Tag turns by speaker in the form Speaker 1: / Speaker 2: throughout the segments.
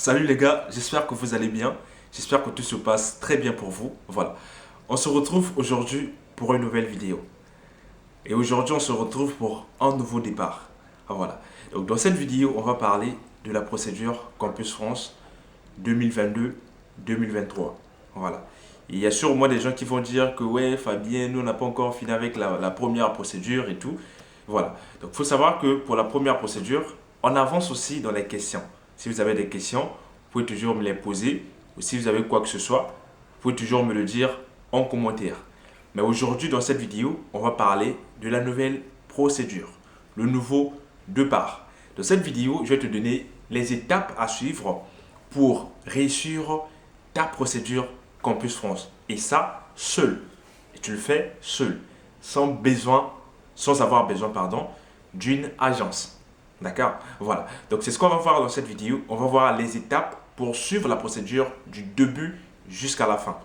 Speaker 1: Salut les gars, j'espère que vous allez bien. J'espère que tout se passe très bien pour vous. Voilà. On se retrouve aujourd'hui pour une nouvelle vidéo. Et aujourd'hui, on se retrouve pour un nouveau départ. Voilà. Donc dans cette vidéo, on va parler de la procédure Campus France 2022-2023. Voilà. Il y a sûrement des gens qui vont dire que ouais, Fabien, nous on n'a pas encore fini avec la première procédure et tout. Voilà. Donc il faut savoir que pour la première procédure, on avance aussi dans les questions. Si vous avez des questions, vous pouvez toujours me les poser. Ou si vous avez quoi que ce soit, vous pouvez toujours me le dire en commentaire. Mais aujourd'hui, dans cette vidéo, on va parler de la nouvelle procédure, le nouveau départ. Dans cette vidéo, je vais te donner les étapes à suivre pour réussir ta procédure Campus France. Et ça, seul. Et tu le fais seul, sans avoir besoin, d'une agence. D'accord? Voilà. Donc, c'est ce qu'on va voir dans cette vidéo. On va voir les étapes pour suivre la procédure du début jusqu'à la fin.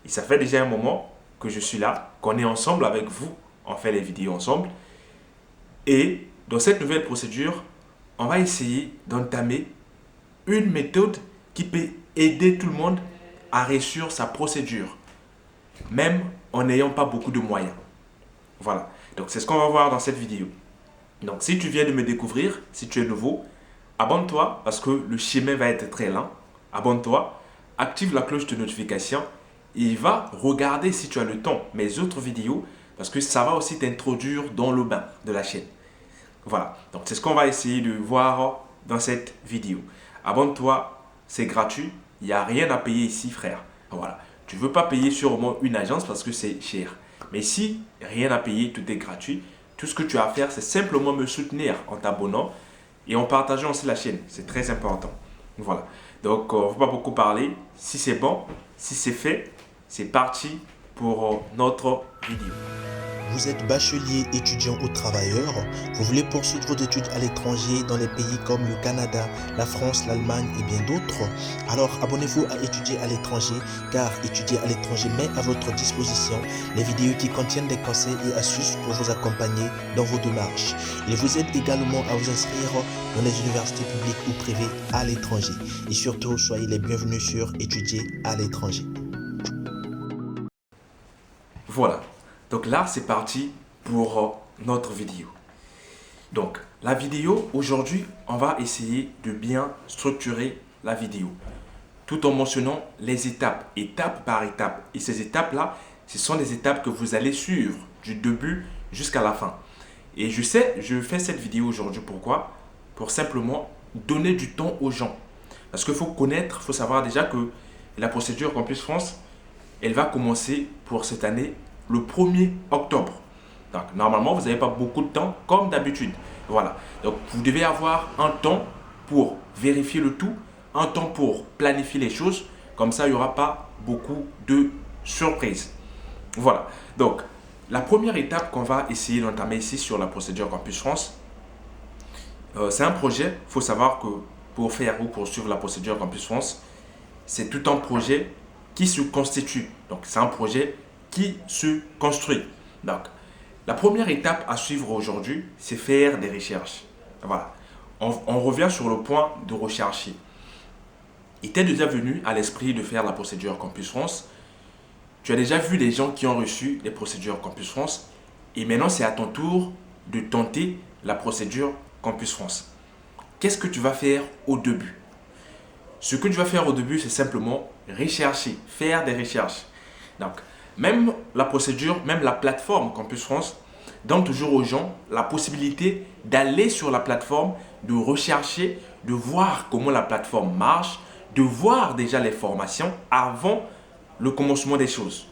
Speaker 1: Et ça fait déjà un moment que je suis là, qu'on est ensemble avec vous, on fait les vidéos ensemble. Et dans cette nouvelle procédure, on va essayer d'entamer une méthode qui peut aider tout le monde à réussir sa procédure, même en n'ayant pas beaucoup de moyens. Voilà. Donc, c'est ce qu'on va voir dans cette vidéo. Donc, si tu viens de me découvrir, si tu es nouveau, abonne-toi parce que le chemin va être très lent. Abonne-toi, active la cloche de notification et va regarder si tu as le temps mes autres vidéos parce que ça va aussi t'introduire dans le bain de la chaîne. Voilà, donc c'est ce qu'on va essayer de voir dans cette vidéo. Abonne-toi, c'est gratuit, il n'y a rien à payer ici frère. Voilà, tu ne veux pas payer sûrement une agence parce que c'est cher. Mais si rien à payer, tout est gratuit, tout ce que tu as à faire, c'est simplement me soutenir en t'abonnant et en partageant aussi la chaîne. C'est très important. Voilà. Donc, on ne va pas beaucoup parler. Si c'est bon, si c'est fait, c'est parti pour notre vidéo.
Speaker 2: Vous êtes bachelier, étudiant ou travailleur, vous voulez poursuivre vos études à l'étranger dans les pays comme le Canada, la France, l'Allemagne et bien d'autres. Alors abonnez-vous à Étudier à l'étranger car Étudier à l'étranger met à votre disposition les vidéos qui contiennent des conseils et astuces pour vous accompagner dans vos démarches. Il vous aide également à vous inscrire dans les universités publiques ou privées à l'étranger. Et surtout, soyez les bienvenus sur Étudier à l'étranger.
Speaker 1: Voilà. Donc là, c'est parti pour notre vidéo. Donc, la vidéo, aujourd'hui, on va essayer de bien structurer la vidéo, tout en mentionnant les étapes, étape par étape. Et ces étapes-là, ce sont des étapes que vous allez suivre du début jusqu'à la fin. Et je sais, je fais cette vidéo aujourd'hui, pourquoi? Pour simplement donner du temps aux gens. Parce qu'il faut connaître, il faut savoir déjà que la procédure Campus France, elle va commencer pour cette année le 1er octobre. Donc, normalement, vous n'avez pas beaucoup de temps, comme d'habitude. Voilà. Donc, vous devez avoir un temps pour vérifier le tout, un temps pour planifier les choses. Comme ça, il n'y aura pas beaucoup de surprises. Voilà. Donc, la première étape qu'on va essayer d'entamer ici sur la procédure Campus France, c'est un projet. Il faut savoir que pour faire ou pour suivre la procédure Campus France, c'est tout un projet qui se constitue. Donc, c'est un projet qui se construit. Donc, la première étape à suivre aujourd'hui, c'est faire des recherches. Voilà. On revient sur le point de rechercher. Il t'est déjà venu à l'esprit de faire la procédure Campus France. Tu as déjà vu des gens qui ont reçu les procédures Campus France. Et maintenant, c'est à ton tour de tenter la procédure Campus France. Qu'est-ce que tu vas faire au début? Ce que tu vas faire au début, c'est simplement rechercher, faire des recherches. Donc, même la procédure, même la plateforme Campus France donne toujours aux gens la possibilité d'aller sur la plateforme, de rechercher, de voir comment la plateforme marche, de voir déjà les formations avant le commencement des choses.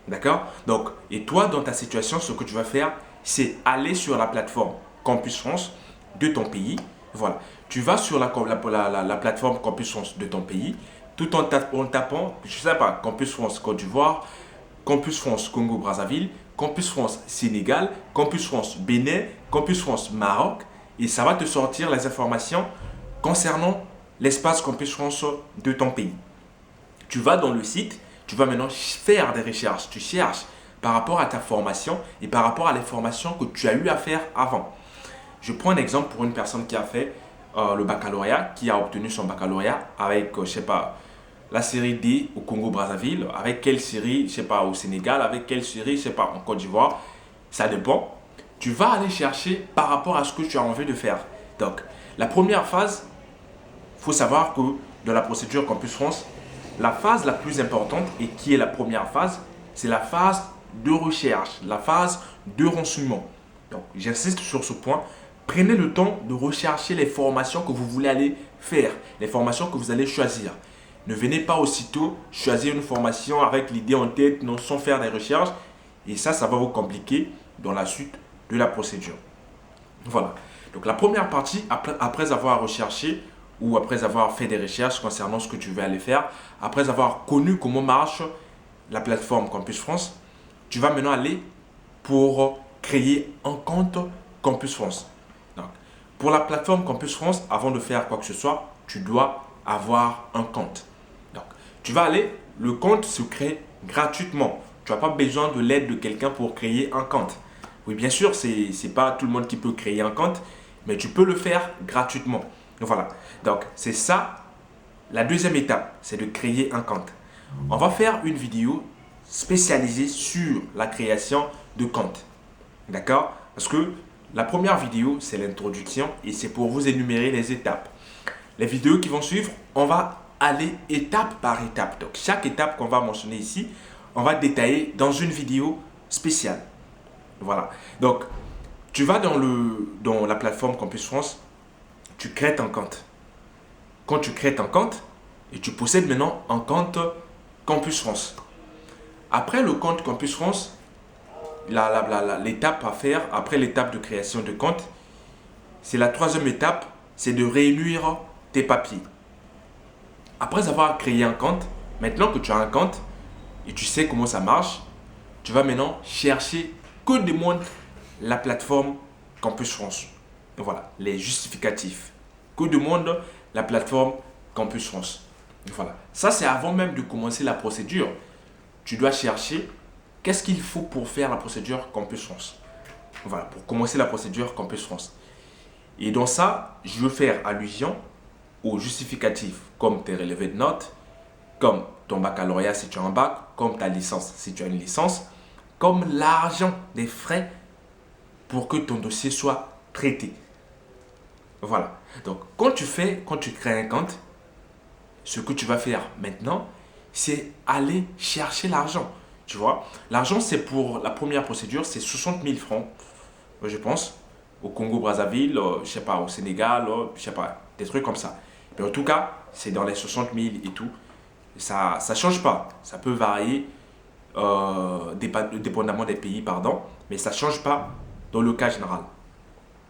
Speaker 1: D'accord? Donc, et toi, dans ta situation, ce que tu vas faire, c'est aller sur la plateforme Campus France de ton pays. Voilà. Tu vas sur la plateforme Campus France de ton pays, tout en tapant, je ne sais pas, Campus France Côte d'Ivoire, Campus France Congo-Brazzaville, Campus France Sénégal, Campus France Bénin, Campus France Maroc. Et ça va te sortir les informations concernant l'espace Campus France de ton pays. Tu vas dans le site, tu vas maintenant faire des recherches. Tu cherches par rapport à ta formation et par rapport à les formations que tu as eu à faire avant. Je prends un exemple pour une personne qui a fait le baccalauréat, qui a obtenu son baccalauréat avec, je sais pas, la série D au Congo-Brazzaville, avec quelle série, je sais pas, au Sénégal, avec quelle série, je sais pas, en Côte d'Ivoire, ça dépend. Tu vas aller chercher par rapport à ce que tu as envie de faire. Donc, la première phase, il faut savoir que dans la procédure Campus France, la phase la plus importante et qui est la première phase, c'est la phase de recherche, la phase de renseignement. Donc, j'insiste sur ce point. Prenez le temps de rechercher les formations que vous voulez aller faire, les formations que vous allez choisir. Ne venez pas aussitôt choisir une formation avec l'idée en tête, non, sans faire des recherches. Et ça va vous compliquer dans la suite de la procédure. Voilà. Donc la première partie, après avoir recherché ou après avoir fait des recherches concernant ce que tu veux aller faire, après avoir connu comment marche la plateforme Campus France, tu vas maintenant aller pour créer un compte Campus France. Donc, pour la plateforme Campus France, avant de faire quoi que ce soit, tu dois avoir un compte. Donc, tu vas aller, le compte se crée gratuitement. Tu n'as pas besoin de l'aide de quelqu'un pour créer un compte. Oui, bien sûr, ce n'est pas tout le monde qui peut créer un compte, mais tu peux le faire gratuitement. Voilà. Donc, c'est ça. La deuxième étape, c'est de créer un compte. On va faire une vidéo spécialisée sur la création de compte. D'accord? Parce que la première vidéo, c'est l'introduction et c'est pour vous énumérer les étapes. Les vidéos qui vont suivre, on va aller étape par étape. Donc, chaque étape qu'on va mentionner ici, on va détailler dans une vidéo spéciale. Voilà. Donc, tu vas dans la plateforme Campus France, tu crées ton compte. Quand tu crées ton compte, et tu possèdes maintenant un compte Campus France. Après le compte Campus France, l'étape à faire, après l'étape de création de compte, c'est la troisième étape, c'est de réunir tes papiers. Après avoir créé un compte, maintenant que tu as un compte et tu sais comment ça marche, tu vas maintenant chercher que demande la plateforme Campus France. Voilà, les justificatifs. Que demande la plateforme Campus France. Voilà. Ça, c'est avant même de commencer la procédure. Tu dois chercher qu'est-ce qu'il faut pour faire la procédure Campus France. Voilà, pour commencer la procédure Campus France. Et dans ça, je veux faire allusion aux justificatifs, comme tes relevés de notes, comme ton baccalauréat si tu as un bac, comme ta licence si tu as une licence, comme l'argent des frais pour que ton dossier soit traité. Voilà. Donc, quand tu crées un compte, ce que tu vas faire maintenant, c'est aller chercher l'argent. Tu vois, l'argent, c'est pour la première procédure, c'est 60 000 francs, je pense, au Congo-Brazzaville, je sais pas, au Sénégal, je sais pas, des trucs comme ça. Mais en tout cas, c'est dans les 60 000 et tout. Ça ne change pas. Ça peut varier dépendamment des pays, pardon, mais ça ne change pas dans le cas général.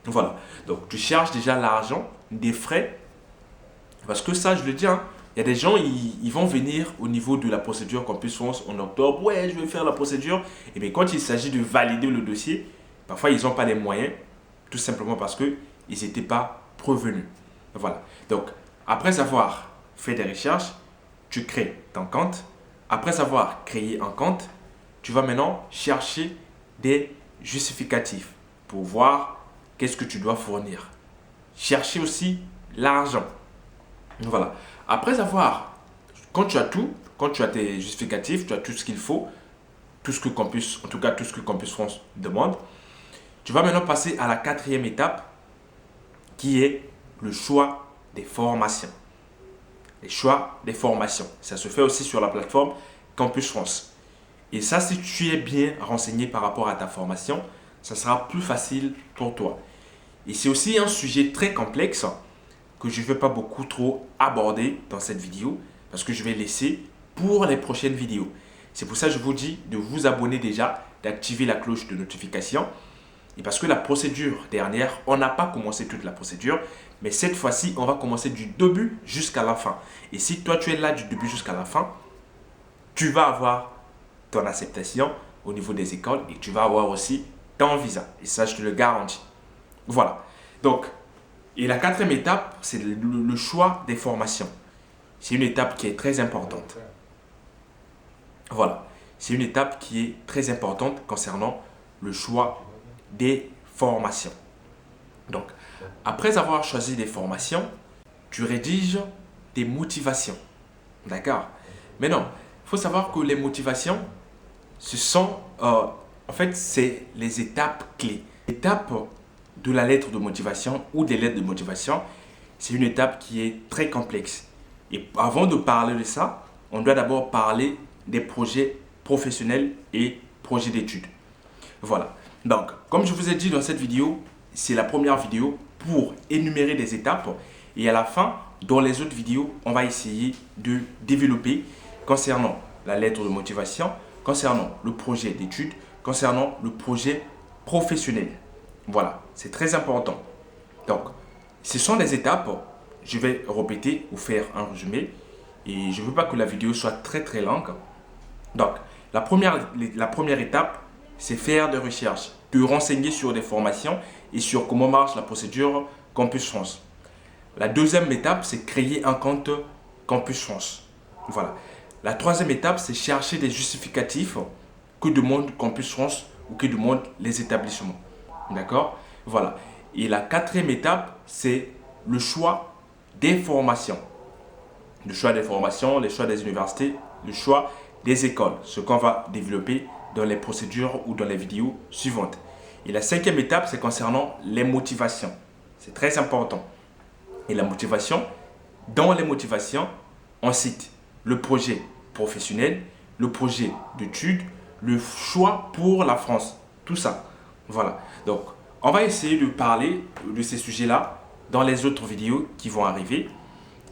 Speaker 1: Voilà. Donc, tu cherches déjà l'argent, des frais, parce que ça, je le dis, hein, il y a des gens, ils vont venir au niveau de la procédure Campus France en octobre. Ouais, je vais faire la procédure. Et bien, quand il s'agit de valider le dossier, parfois, ils n'ont pas les moyens, tout simplement parce qu'ils n'étaient pas prévenus. Voilà. Donc, après avoir fait des recherches, tu crées ton compte. Après avoir créé un compte, tu vas maintenant chercher des justificatifs pour voir qu'est-ce que tu dois fournir. Chercher aussi l'argent. Voilà. Après avoir, quand tu as tout, quand tu as tes justificatifs, tu as tout ce qu'il faut, tout ce que Campus France demande, tu vas maintenant passer à la quatrième étape qui est le choix des formations. Les choix des formations. Ça se fait aussi sur la plateforme Campus France. Et ça, si tu es bien renseigné par rapport à ta formation, ça sera plus facile pour toi. Et c'est aussi un sujet très complexe que je ne vais pas beaucoup trop aborder dans cette vidéo parce que je vais laisser pour les prochaines vidéos. C'est pour ça que je vous dis de vous abonner déjà, d'activer la cloche de notification. Et parce que la procédure dernière, on n'a pas commencé toute la procédure, mais cette fois-ci, on va commencer du début jusqu'à la fin. Et si toi, tu es là du début jusqu'à la fin, tu vas avoir ton acceptation au niveau des écoles et tu vas avoir aussi ton visa. Et ça, je te le garantis. Voilà. Donc, et la quatrième étape, c'est le choix des formations. C'est une étape qui est très importante. Voilà. C'est une étape qui est très importante concernant le choix des formations. Donc, Après avoir choisi des formations, tu rédiges des motivations. D'accord? Mais non, il faut savoir que les motivations, ce sont, en fait, c'est les étapes clés. L'étape de la lettre de motivation ou des lettres de motivation, c'est une étape qui est très complexe. Et avant de parler de ça, on doit d'abord parler des projets professionnels et projets d'études. Voilà. Donc, comme je vous ai dit dans cette vidéo, c'est la première vidéo pour énumérer des étapes. Et à la fin, dans les autres vidéos, on va essayer de développer concernant la lettre de motivation, concernant le projet d'études, concernant le projet professionnel. Voilà, c'est très important. Donc, ce sont des étapes. Je vais répéter ou faire un résumé. Et je ne veux pas que la vidéo soit très longue. Donc, la première étape, c'est faire des recherches, te renseigner sur des formations et sur comment marche la procédure Campus France. La deuxième étape, c'est créer un compte Campus France. Voilà. La troisième étape, c'est chercher des justificatifs que demande Campus France ou que demandent les établissements. D'accord? Voilà. Et la quatrième étape, c'est le choix des formations. Le choix des formations, le choix des universités, le choix des écoles. Ce qu'on va développer dans les procédures ou dans les vidéos suivantes. Et la cinquième étape, c'est concernant les motivations. C'est très important. Et la motivation, dans les motivations, on cite le projet professionnel, le projet d'études, le choix pour la France. Tout ça. Voilà. Donc, on va essayer de parler de ces sujets-là dans les autres vidéos qui vont arriver.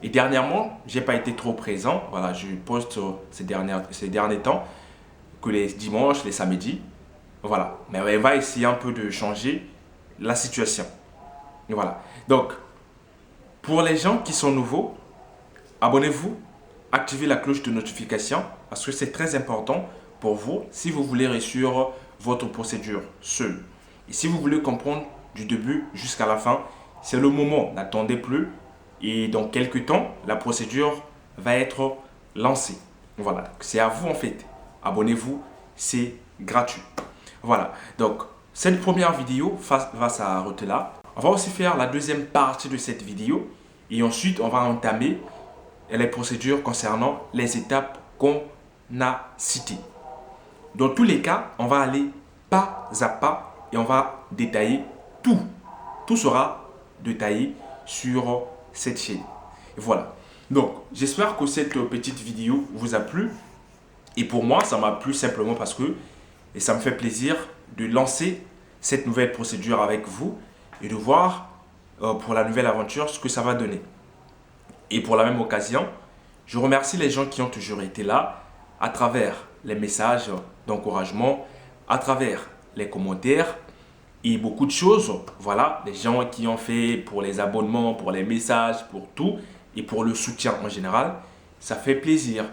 Speaker 1: Et dernièrement, je n'ai pas été trop présent. Voilà, je poste ces derniers temps que les dimanches, les samedis. Voilà. Mais on va essayer un peu de changer la situation. Voilà. Donc, pour les gens qui sont nouveaux, abonnez-vous, activez la cloche de notification parce que c'est très important pour vous si vous voulez réussir votre procédure seul. Et si vous voulez comprendre du début jusqu'à la fin, c'est le moment, n'attendez plus. Et dans quelques temps, la procédure va être lancée. Voilà, c'est à vous en fait. Abonnez-vous, c'est gratuit. Voilà, donc cette première vidéo va s'arrêter là. On va aussi faire la deuxième partie de cette vidéo. Et ensuite, on va entamer les procédures concernant les étapes qu'on a citées. Dans tous les cas, on va aller pas à pas et on va détailler tout. Tout sera détaillé sur cette chaîne. Voilà. Donc, j'espère que cette petite vidéo vous a plu. Et pour moi, ça m'a plu simplement parce que ça me fait plaisir de lancer cette nouvelle procédure avec vous et de voir pour la nouvelle aventure ce que ça va donner. Et pour la même occasion, je remercie les gens qui ont toujours été là à travers les messages d'encouragement, à travers les commentaires et beaucoup de choses. Voilà, les gens qui ont fait pour les abonnements, pour les messages, pour tout et pour le soutien en général. Ça fait plaisir.